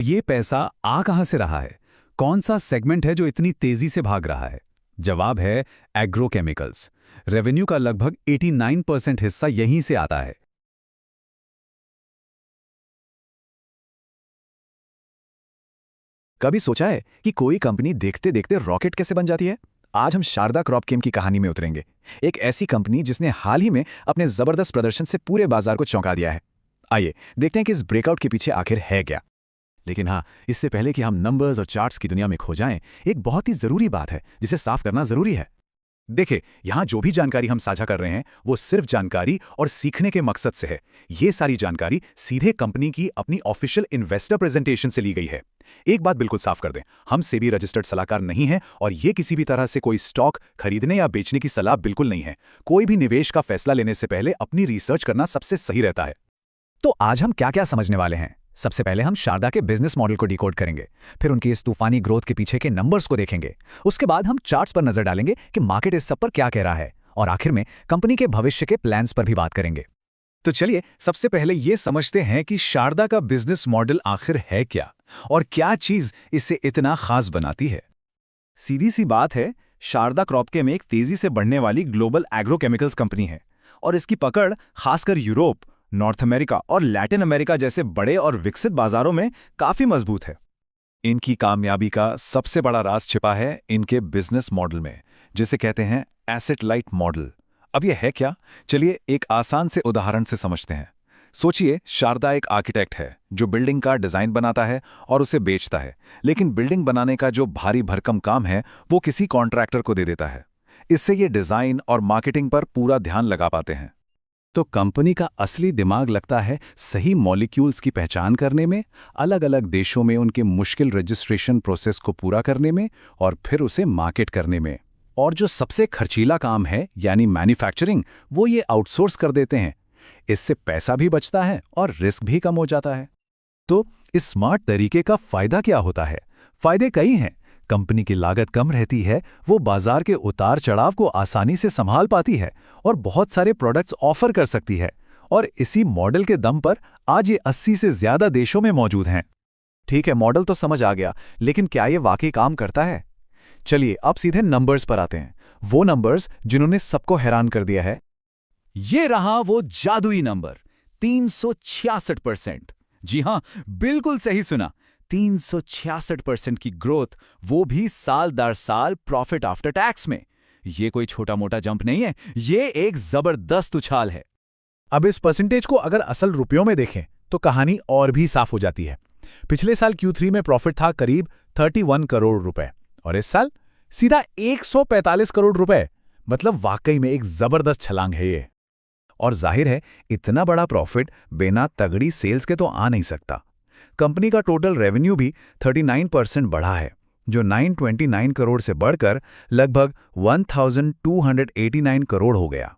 ये पैसा आ कहां से रहा है? कौन सा सेगमेंट है जो इतनी तेजी से भाग रहा है? जवाब है एग्रोकेमिकल्स। रेवेन्यू का लगभग 89% हिस्सा यहीं से आता है। कभी सोचा है कि कोई कंपनी देखते देखते रॉकेट कैसे बन जाती है? आज हम शारदा क्रॉप केम की कहानी में उतरेंगे। एक ऐसी कंपनी जिसने हाल ही में अपने जबरदस्त प्रदर्शन से पूरे बाजार को चौंका दिया है। आइए देखते हैं कि इस ब्रेकआउट के पीछे आखिर है क्या। लेकिन हाँ, इससे पहले कि हम नंबर्स और चार्ट्स की दुनिया में खो जाएं, एक बहुत ही जरूरी बात है जिसे साफ करना जरूरी है। देखिए, यहाँ जो भी जानकारी हम साझा कर रहे हैं वो सिर्फ जानकारी और सीखने के मकसद से है। ये सारी जानकारी सीधे कंपनी की अपनी ऑफिशियल इन्वेस्टर प्रेजेंटेशन से ली गई है। एक बात बिल्कुल साफ कर दें, हम सेबी रजिस्टर्ड सलाहकार नहीं हैं और ये किसी भी तरह से कोई स्टॉक खरीदने या बेचने की सलाह बिल्कुल नहीं है। कोई भी निवेश का फैसला लेने से पहले अपनी रिसर्च करना सबसे सही रहता है। तो आज हम क्या क्या समझने वाले हैं? सबसे पहले हम शारदा के बिजनेस मॉडल को डिकोड करेंगे, फिर उनकी इस तूफानी ग्रोथ के पीछे के नंबर्स को देखेंगे। उसके बाद हम चार्ट्स पर नजर डालेंगे कि मार्केट इस सब पर क्या कह रहा है, और आखिर में कंपनी के भविष्य के प्लान्स पर भी बात करेंगे। तो चलिए सबसे पहले ये समझते हैं कि शारदा का बिजनेस मॉडल आखिर है क्या और क्या चीज इसे इतना खास बनाती है। सीधी सी बात है, शारदा क्रॉपकेम एक तेजी से बढ़ने वाली ग्लोबल एग्रोकेमिकल्स कंपनी है और इसकी पकड़ खासकर यूरोप, नॉर्थ अमेरिका और लैटिन अमेरिका जैसे बड़े और विकसित बाजारों में काफी मजबूत है। इनकी कामयाबी का सबसे बड़ा राज छिपा है इनके बिजनेस मॉडल में, जिसे कहते हैं एसेट लाइट मॉडल। अब यह है क्या? चलिए एक आसान से उदाहरण से समझते हैं। सोचिए, शारदा एक आर्किटेक्ट है जो बिल्डिंग का डिजाइन बनाता है और उसे बेचता है, लेकिन बिल्डिंग बनाने का जो भारी भरकम काम है वो किसी कॉन्ट्रैक्टर को दे देता है। इससे ये डिजाइन और मार्केटिंग पर पूरा ध्यान लगा पाते हैं। तो कंपनी का असली दिमाग लगता है सही मॉलिक्यूल्स की पहचान करने में, अलग अलग देशों में उनके मुश्किल रजिस्ट्रेशन प्रोसेस को पूरा करने में और फिर उसे मार्केट करने में। और जो सबसे खर्चीला काम है यानी मैन्युफैक्चरिंग, वो ये आउटसोर्स कर देते हैं। इससे पैसा भी बचता है और रिस्क भी कम हो जाता है। तो इस स्मार्ट तरीके का फायदा क्या होता है? फायदे कई हैं। कंपनी की लागत कम रहती है, वो बाजार के उतार चढ़ाव को आसानी से संभाल पाती है और बहुत सारे प्रोडक्ट्स ऑफर कर सकती है। और इसी मॉडल के दम पर आज ये 80 से ज्यादा देशों में मौजूद हैं। ठीक है, मॉडल तो समझ आ गया, लेकिन क्या ये वाकई काम करता है? चलिए अब सीधे नंबर्स पर आते हैं, वो नंबर्स जिन्होंने सबको हैरान कर दिया है। ये रहा वो जादुई नंबर 366%। जी हां, बिल्कुल सही सुना, 366% की ग्रोथ, वो भी साल दर साल प्रॉफिट आफ्टर टैक्स में। ये कोई छोटा मोटा जंप नहीं है, ये एक जबरदस्त उछाल है। अब इस परसेंटेज को अगर असल रुपयों में देखें तो कहानी और भी साफ हो जाती है। पिछले साल Q3 में प्रॉफिट था करीब 31 करोड़ रुपए और इस साल सीधा 145 करोड़ रुपए। मतलब वाकई में एक जबरदस्त छलांग है ये। और जाहिर है, इतना बड़ा प्रॉफिट बिना तगड़ी सेल्स के तो आ नहीं सकता। कंपनी का टोटल रेवेन्यू भी 39% बढ़ा है, जो 929 करोड़ से बढ़कर लगभग 1289 करोड़ हो गया।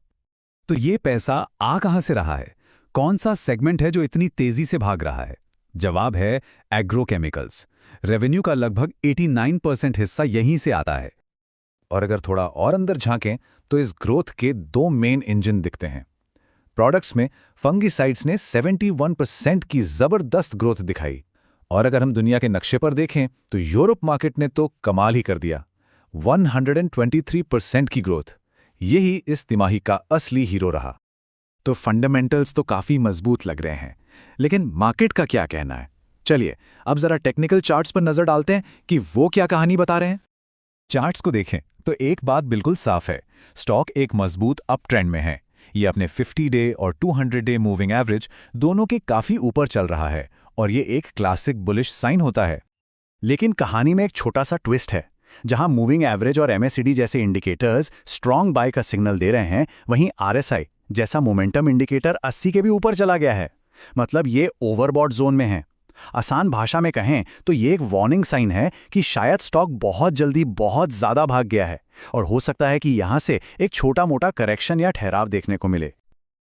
तो ये पैसा आ कहां से रहा है? कौन सा सेगमेंट है जो इतनी तेजी से भाग रहा है? जवाब है एग्रोकेमिकल्स। रेवेन्यू का लगभग 89% हिस्सा यहीं से आता है। और अगर थोड़ा और अंदर झांकें तो इस ग्रोथ के दो मेन इंजन दिखते हैं। प्रोडक्ट्स में फंगिसाइड्स ने 71% की जबरदस्त ग्रोथ दिखाई। और अगर हम दुनिया के नक्शे पर देखें तो यूरोप मार्केट ने तो कमाल ही कर दिया, 123% की ग्रोथ। यही इस तिमाही का असली हीरो रहा। तो फंडामेंटल्स तो काफी मजबूत लग रहे हैं, लेकिन मार्केट का क्या कहना है? चलिए अब जरा टेक्निकल चार्ट्स पर नजर डालते हैं कि वो क्या कहानी बता रहे हैं। चार्ट्स को देखें तो एक बात बिल्कुल साफ है, स्टॉक एक मजबूत अप ट्रेंड में है। ये अपने 50 डे और 200 डे मूविंग एवरेज दोनों के काफी ऊपर चल रहा है और ये एक क्लासिक बुलिश साइन होता है। लेकिन कहानी में एक छोटा सा ट्विस्ट है। जहां मूविंग एवरेज और MACD जैसे इंडिकेटर्स स्ट्रॉन्ग बाय का सिग्नल दे रहे हैं, वहीं RSI जैसा मोमेंटम इंडिकेटर 80 के भी ऊपर चला गया है। मतलब ये ओवरबॉट जोन में है। आसान भाषा में कहें तो ये एक वार्निंग साइन है कि शायद स्टॉक बहुत जल्दी बहुत ज्यादा भाग गया है और हो सकता है कि यहां से एक छोटा मोटा करेक्शन या ठहराव देखने को मिले।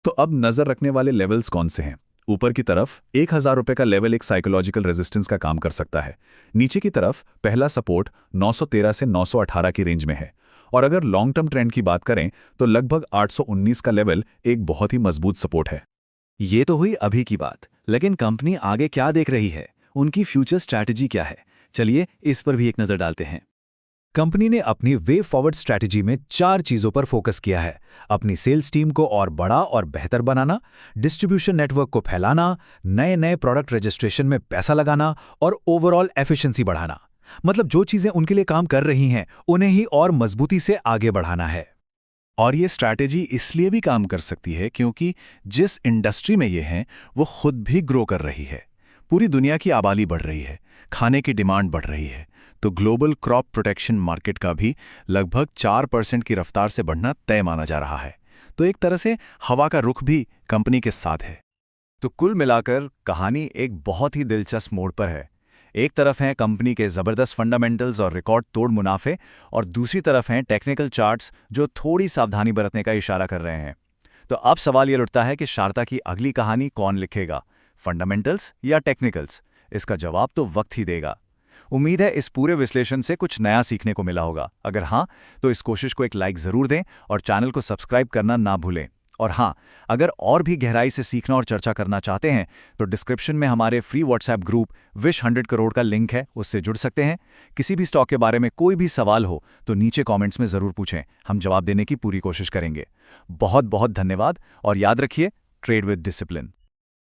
तो अब नजर रखने वाले लेवल्स कौन से हैं? ऊपर की तरफ 1000 रुपए का लेवल एक साइकोलॉजिकल रेजिस्टेंस का काम कर सकता है। नीचे की तरफ पहला सपोर्ट 913 से 918 की रेंज में है। और अगर लॉन्ग टर्म ट्रेंड की बात करें तो लगभग 819 का लेवल एक बहुत ही मजबूत सपोर्ट है। ये तो हुई अभी की बात, लेकिन कंपनी आगे क्या देख रही है? उनकी फ्यूचर स्ट्रैटेजी क्या है, चलिए इस पर भी एक नज़र डालते हैं। कंपनी ने अपनी वे फॉरवर्ड स्ट्रैटेजी में 4 चीज़ों पर फोकस किया है। अपनी सेल्स टीम को और बड़ा और बेहतर बनाना, डिस्ट्रीब्यूशन नेटवर्क को फैलाना, नए प्रोडक्ट रजिस्ट्रेशन में पैसा लगाना और ओवरऑल एफिशिएंसी बढ़ाना। मतलब जो चीज़ें उनके लिए काम कर रही हैं, उन्हें ही और मजबूती से आगे बढ़ाना है। और ये स्ट्रैटेजी इसलिए भी काम कर सकती है क्योंकि जिस इंडस्ट्री में ये हैं, वो खुद भी ग्रो कर रही है। पूरी दुनिया की आबादी बढ़ रही है, खाने की डिमांड बढ़ रही है, तो ग्लोबल क्रॉप प्रोटेक्शन मार्केट का भी लगभग 4% की रफ्तार से बढ़ना तय माना जा रहा है। तो एक तरह से हवा का रुख भी कंपनी के साथ है। तो कुल मिलाकर कहानी एक बहुत ही दिलचस्प मोड़ पर है। एक तरफ हैं कंपनी के ज़बरदस्त फंडामेंटल्स और रिकॉर्ड तोड़ मुनाफे, और दूसरी तरफ हैं टेक्निकल चार्ट्स जो थोड़ी सावधानी बरतने का इशारा कर रहे हैं। तो अब सवाल ये उठता है कि शारदा की अगली कहानी कौन लिखेगा, फंडामेंटल्स या टेक्निकल्स? इसका जवाब तो वक्त ही देगा। उम्मीद है इस पूरे विश्लेषण से कुछ नया सीखने को मिला होगा। अगर हाँ, तो इस कोशिश को एक लाइक ज़रूर दें और चैनल को सब्सक्राइब करना ना भूलें। और हाँ, अगर और भी गहराई से सीखना और चर्चा करना चाहते हैं तो डिस्क्रिप्शन में हमारे free WhatsApp group wish 100 crore का लिंक है, उससे जुड़ सकते हैं। किसी भी स्टॉक के बारे में कोई भी सवाल हो तो नीचे कमेंट्स में ज़रूर पूछें, हम जवाब देने की पूरी कोशिश करेंगे। बहुत बहुत धन्यवाद और याद रखिए, ट्रेड विद डिसिप्लिन।